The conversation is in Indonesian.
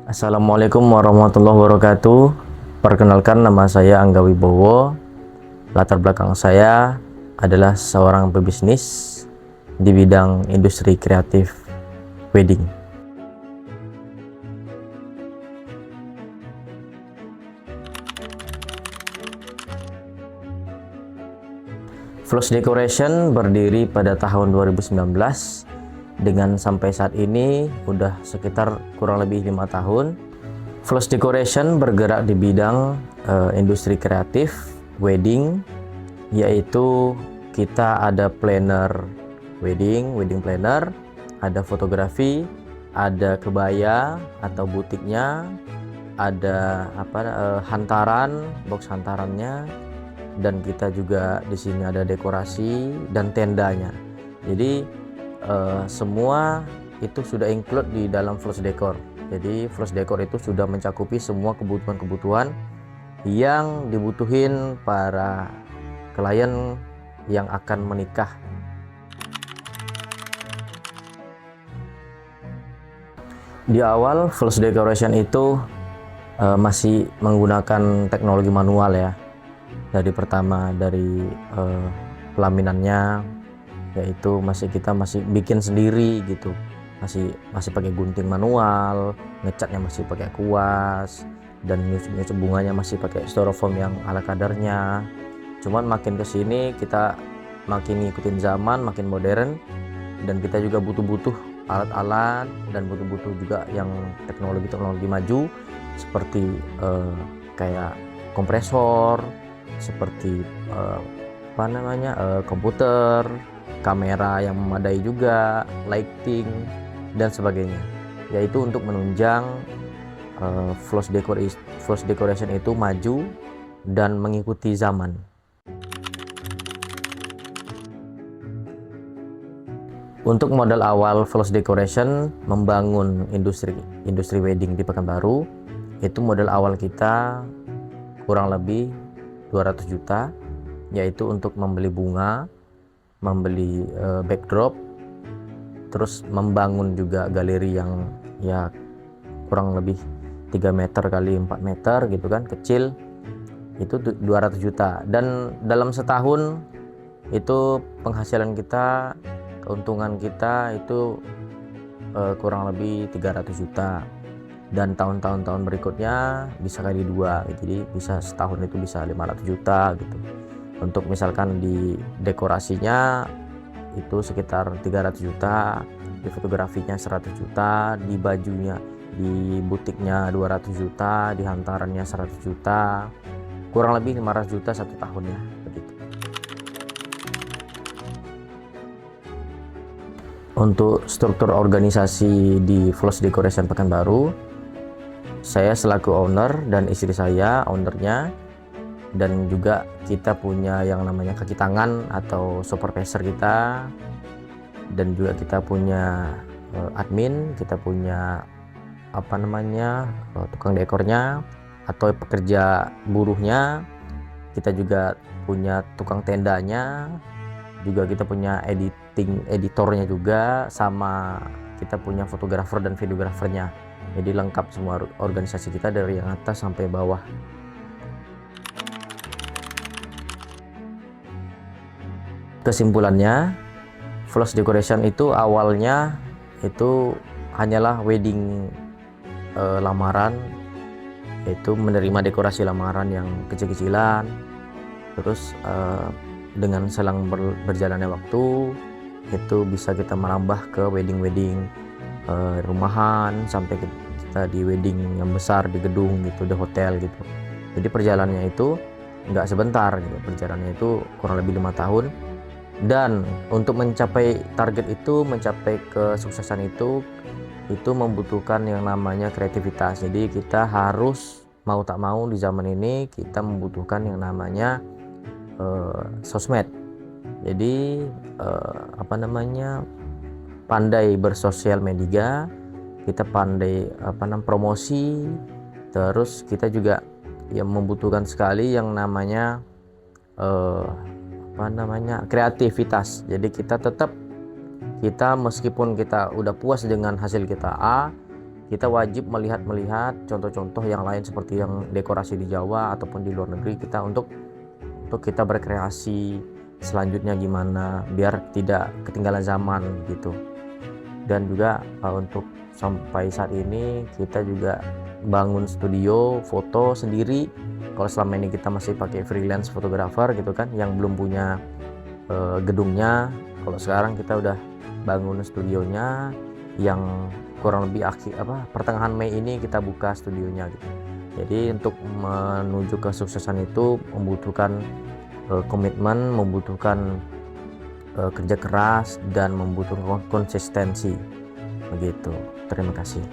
Assalamualaikum warahmatullahi wabarakatuh. Perkenalkan, nama saya Angga Wibowo. Latar belakang saya adalah seorang pebisnis di bidang industri kreatif wedding. Floss Decoration berdiri pada tahun 2019 dengan sampai saat ini udah sekitar kurang lebih 5 tahun. Floss Decoration bergerak di bidang industri kreatif wedding, yaitu kita ada planner wedding planner, ada fotografi, ada kebaya atau butiknya, ada hantaran, box hantarannya, dan kita juga di sini ada dekorasi dan tendanya. Jadi semua itu sudah include di dalam Floss Decor. Jadi Floss Decor itu sudah mencakupi semua kebutuhan-kebutuhan yang dibutuhin para klien yang akan menikah. Di awal Floss Decoration itu masih menggunakan teknologi manual ya. Dari pertama dari pelaminannya, yaitu kita masih bikin sendiri gitu, masih pakai gunting manual, ngecatnya masih pakai kuas, dan nyusun bunganya masih pakai styrofoam yang ala kadarnya. Cuman makin kesini kita makin ngikutin zaman, makin modern, dan kita juga butuh alat-alat dan butuh juga yang teknologi maju seperti kayak kompresor, seperti komputer, kamera yang memadai juga, lighting dan sebagainya, yaitu untuk menunjang Floss Decoration itu maju dan mengikuti zaman. Untuk modal awal Floss Decoration membangun industri wedding di Pekanbaru, itu modal awal kita kurang lebih 200 juta, yaitu untuk membeli bunga, membeli backdrop, terus membangun juga galeri yang ya kurang lebih 3 meter kali 4 meter gitu kan, kecil, itu 200 juta. Dan dalam setahun itu penghasilan kita, keuntungan kita itu kurang lebih 300 juta. Dan tahun-tahun berikutnya bisa kali 2, jadi bisa setahun itu bisa 500 juta gitu. Untuk misalkan di dekorasinya itu sekitar 300 juta, di fotografinya 100 juta, di bajunya, di butiknya 200 juta, di hantarannya 100 juta, kurang lebih 500 juta satu tahunnya begitu. Untuk struktur organisasi di Floss Decoration Pekanbaru, saya selaku owner dan istri saya ownernya, dan juga kita punya yang namanya kaki tangan atau supervisor kita, dan juga kita punya admin, kita punya tukang dekornya atau pekerja buruhnya, kita juga punya tukang tendanya, juga kita punya editornya juga, sama kita punya fotografer dan videografernya. Jadi lengkap semua organisasi kita dari yang atas sampai bawah. Kesimpulannya, Floss Decoration itu awalnya itu hanyalah wedding lamaran, yaitu menerima dekorasi lamaran yang kecil-kecilan. Terus dengan selang berjalannya waktu, itu bisa kita merambah ke wedding rumahan, sampai kita di wedding yang besar di gedung gitu, di hotel gitu. Jadi perjalanannya itu nggak sebentar gitu, perjalanannya itu kurang lebih 5 tahun. Dan untuk mencapai target itu, mencapai kesuksesan itu membutuhkan yang namanya kreativitas. Jadi kita harus mau tak mau di zaman ini kita membutuhkan yang namanya sosmed. Jadi pandai bersosial media, kita pandai promosi, terus kita juga yang membutuhkan sekali yang namanya kreativitas. Jadi kita meskipun kita udah puas dengan hasil kita A, kita wajib melihat contoh-contoh yang lain seperti yang dekorasi di Jawa ataupun di luar negeri kita untuk kita berkreasi selanjutnya gimana biar tidak ketinggalan zaman gitu. Dan juga untuk sampai saat ini kita juga bangun studio foto sendiri. Kalau selama ini kita masih pakai freelance fotografer gitu kan, yang belum punya gedungnya. Kalau sekarang kita udah bangun studionya, yang kurang lebih pertengahan Mei ini kita buka studionya gitu. Jadi untuk menuju kesuksesan itu membutuhkan komitmen, membutuhkan kerja keras, dan membutuhkan konsistensi begitu. Terima kasih.